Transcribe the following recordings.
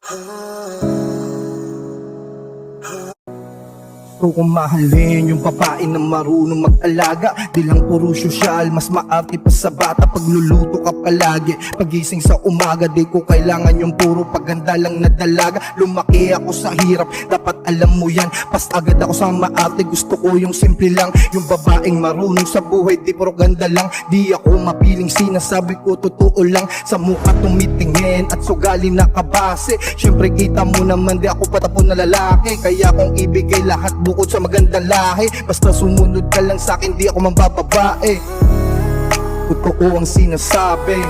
Gusto kong mahalin yung babae na marunong mag-alaga. Di lang puro sosyal, mas maarte pa sa bata. Pagluluto ka palagi, pagising sa umaga. Di ko kailangan yung puro paganda lang na dalaga. Lumaki ako sa hirap, dapat alam mo yan. Pas agad ako sa maarte, gusto ko yung simple lang. Yung babaeng marunong sa buhay, di puro ganda lang. Di ako mapiling, sinasabi ko totoo lang. Sa mukha tumitingin at sugali nakabase. Syempre kita mo naman, di ako patapon na lalaki. Kaya kung ibigay lahat bukod sa magandang lahi, basta sumunod ka lang sa'kin, di ako mambababae. Totoo ang sinasabi,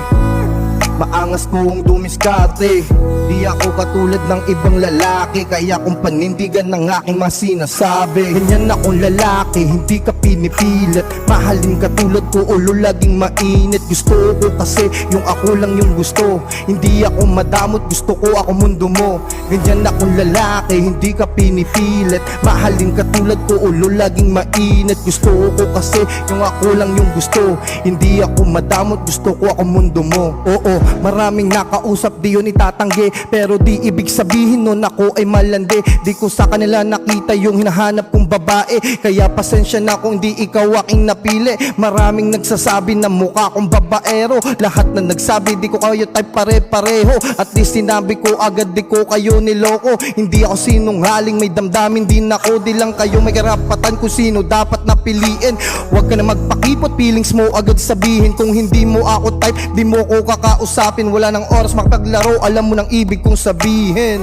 maangas kong dumiskarte. Di ako katulad ng ibang lalaki, kaya kung panindigan ng aking mga sinasabi. Ganyan akong lalaki, hindi ka pinipilit. Mahalin ka tulad ko, ulo laging mainit. Gusto ko kasi yung ako lang yung gusto. Hindi ako madamot, gusto ko ako mundo mo. Ganyan akong lalaki, hindi ka pinipilit. Mahalin ka tulad ko, ulo laging mainit. Gusto ko kasi yung ako lang yung gusto. Hindi ako madamot, gusto ko ako mundo mo. Oo, maraming nakausap, di yun itatanggi. Pero di ibig sabihin nun ako ay malandi. Di ko sa kanila nakita yung hinahanap kong babae. Kaya pasensya na kung di ikaw aking napili. Maraming nagsasabi na mukha kong babaero. Lahat na nagsabi di ko kayo type pare-pareho. At least sinabi ko agad di ko kayo niloko. Hindi ako sinungaling, may damdamin din ako. Di lang kayo may karapatan kung sino dapat napiliin. Huwag ka na magpakipot, feelings mo agad sabihin. Kung hindi mo ako type, di mo ko kakausapin. Wala nang oras makipaglaro, alam mo nang ibig kong sabihin.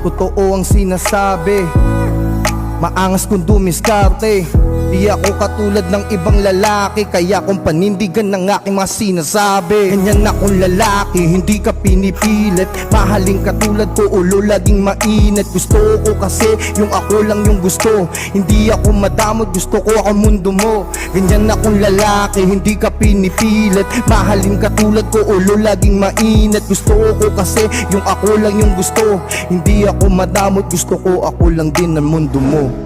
Totoo ang sinasabi, maangas kung dumiskarte. Di ako katulad ng ibang lalaki, kaya kung panindigan ng aking mga sinasabi. Ganyan akong lalaki, hindi ka pinipilit. Mahalin ka tulad ko, ulo laging mainit. Gusto ko kasi yung ako lang yung gusto. Hindi ako madamot, gusto ko ako mundo mo. Ganyan akong lalaki, hindi ka pinipilit. Mahalin ka tulad ko, ulo laging mainit. Gusto ko kasi yung ako lang yung gusto. Hindi ako madamot, gusto ko ako lang din ang mundo mo.